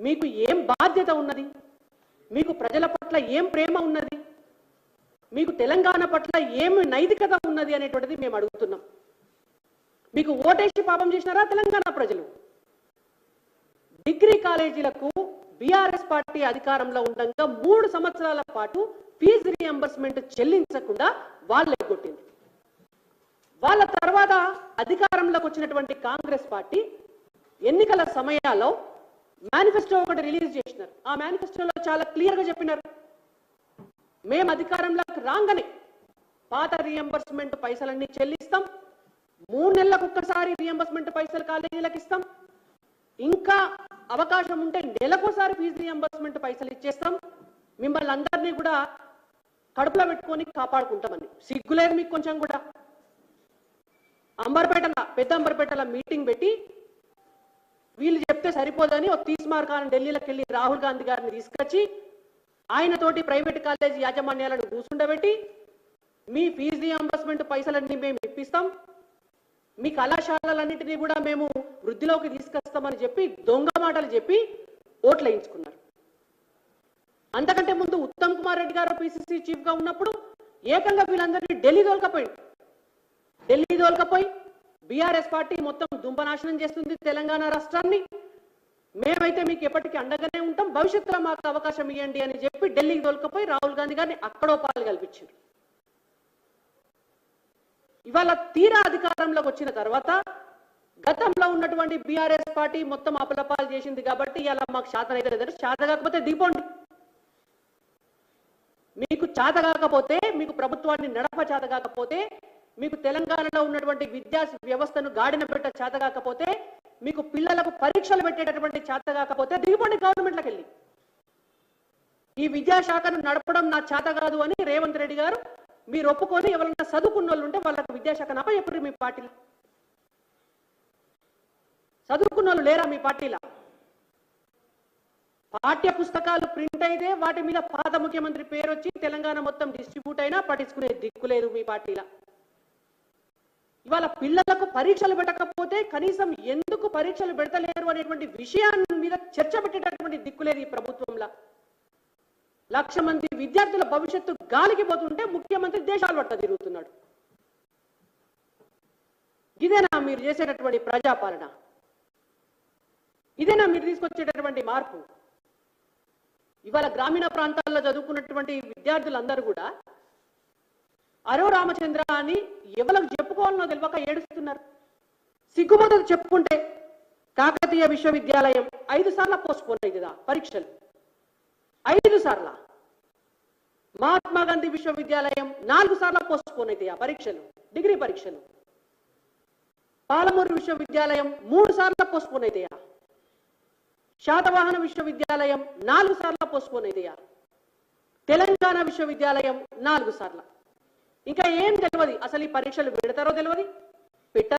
మీకు ఏం బాధ్యత ఉన్నది, మీకు ప్రజల పట్ల ఏం ప్రేమ ఉన్నది, మీకు తెలంగాణ పట్ల ఏం నైతికత ఉన్నది అనేటువంటిది మేము అడుగుతున్నాం. మీకు ఓటేసి పాపం చేసినారా తెలంగాణ ప్రజలు? డిగ్రీ కాలేజీలకు బీఆర్ఎస్ పార్టీ అధికారంలో ఉండగా 3 సంవత్సరాల పాటు ఫీజు రీఎంబర్స్మెంట్ చెల్లించకుండా వాళ్ళే కొట్టింది. వాళ్ళ తర్వాత అధికారంలోకి వచ్చినటువంటి కాంగ్రెస్ పార్టీ ఎన్నికల సమయాల్లో మేనిఫెస్టో ఒకటి రిలీజ్ చేసినారు. ఆ మేనిఫెస్టోలో చాలా క్లియర్గా చెప్పినారు, మేము అధికారంలోకి రాగానే పాత రీఎంబర్స్మెంట్ పైసలన్నీ చెల్లిస్తాం, 3 నెలలకు ఒక్కసారి రీఎంబర్స్మెంట్ పైసలు కాలేజీలకు ఇస్తాం, ఇంకా అవకాశం ఉంటే నెలకోసారి ఫీజు రీఎంబర్స్మెంట్ పైసలు ఇచ్చేస్తాం, మిమ్మల్ని అందరినీ కూడా కడుపులో పెట్టుకొని కాపాడుకుంటామని. సిగ్గులేదు మీకు కొంచెం కూడా? పెద్ద అంబర్పేటల మీటింగ్ పెట్టి వీళ్ళు చెప్తే సరిపోదని ఒక తీస్మార్కాన్ని ఢిల్లీలోకి వెళ్ళి రాహుల్ గాంధీ గారిని తీసుకొచ్చి ఆయనతోటి ప్రైవేట్ కాలేజీ యాజమాన్యాలను కూర్చుండబెట్టి మీ ఫీజు రీఎంబర్స్మెంట్ పైసలన్నీ మేము ఇప్పిస్తాం, మీ కళాశాలలన్నింటినీ కూడా మేము వృద్ధిలోకి తీసుకొస్తామని చెప్పి దొంగ మాటలు చెప్పి ఓట్లు వేయించుకున్నారు. అంతకంటే ముందు ఉత్తమ్ కుమార్ రెడ్డి గారు పిసిసి చీఫ్ గా ఉన్నప్పుడు ఏకంగా వీళ్ళందరినీ ఢిల్లీ దోల్కపోయి బీఆర్ఎస్ పార్టీ మొత్తం దుంపనాశనం చేస్తుంది తెలంగాణ రాష్ట్రాన్ని, మేమైతే మీకు ఎప్పటికీ అండగానే ఉంటాం, భవిష్యత్తులో మాకు అవకాశం ఇవ్వండి అని చెప్పి ఢిల్లీకి దొలకపోయి రాహుల్ గాంధీ గారిని అక్కడో పాలు కల్పించారు. ఇవాళ తీరా అధికారంలోకి వచ్చిన తర్వాత గతంలో ఉన్నటువంటి బీఆర్ఎస్ పార్టీ మొత్తం అపలపాలు చేసింది కాబట్టి ఇలా మాకు శాతనైతే లేదంటే శాత కాకపోతే దిగిపోండి. మీకు చేత కాకపోతే, మీకు ప్రభుత్వాన్ని నడప చేత కాకపోతే, మీకు తెలంగాణలో ఉన్నటువంటి విద్యా వ్యవస్థను గాడిన పెట్ట చేత కాకపోతే, మీకు పిల్లలకు పరీక్షలు పెట్టేటటువంటి చేత కాకపోతే దిగిపోండి గవర్నమెంట్లకు వెళ్ళి. ఈ విద్యాశాఖను నడపడం నా చేత కాదు అని రేవంత్ రెడ్డి గారు మీరు ఒప్పుకొని ఎవరైనా చదువుకున్న వాళ్ళు ఉంటే వాళ్ళకు విద్యాశాఖను అప్పచెప్పరు. మీ పార్టీలో చదువుకున్న వాళ్ళు లేరా మీ పార్టీలో? పాఠ్య పుస్తకాలు ప్రింట్ అయితే వాటి మీద పాత ముఖ్యమంత్రి పేరు వచ్చి తెలంగాణ మొత్తం డిస్ట్రిబ్యూట్ అయినా పట్టించుకునే దిక్కులేదు మీ పార్టీలో. ఇవాళ పిల్లలకు పరీక్షలు పెట్టకపోతే కనీసం ఎందుకు పరీక్షలు పెడతలేరు అనేటువంటి విషయాన్ని మీద చర్చ పెట్టేటటువంటి దిక్కులేదు ఈ ప్రభుత్వంలో. 1,00,000 మంది విద్యార్థుల భవిష్యత్తు గాలికి పోతుంటే ముఖ్యమంత్రి దేశాలు పట్ట తిరుగుతున్నాడు. ఇదేనా మీరు చేసేటటువంటి ప్రజాపాలన? ఇదేనా మీరు తీసుకొచ్చేటటువంటి మార్పు? ఇవాళ గ్రామీణ ప్రాంతాల్లో చదువుకున్నటువంటి విద్యార్థులందరూ కూడా అరో రామచంద్ర అని ఎవరికి చెప్పుకోవాలనో తెలియక ఏడుస్తున్నారు. సిగ్గుమతులు చెప్పుకుంటే కాకతీయ విశ్వవిద్యాలయం 5 సార్లు పోస్ట్పోన్ అవుతుందా పరీక్షలు? 5 సార్లు. మహాత్మా గాంధీ విశ్వవిద్యాలయం 4 సార్లు పోస్ట్పోన్ అవుతాయా పరీక్షలు, డిగ్రీ పరీక్షలు? పాలమూరు విశ్వవిద్యాలయం 3 సార్లు పోస్ట్పోన్ అవుతాయా? శాతవాహన విశ్వవిద్యాలయం 4 సార్లు పోస్ట్పోన్ అవుతాయా? తెలంగాణ విశ్వవిద్యాలయం 4 సార్లు. ఇంకా ఏం తెలియదు, అసలు ఈ పరీక్షలు పెడతారో తెలియదు,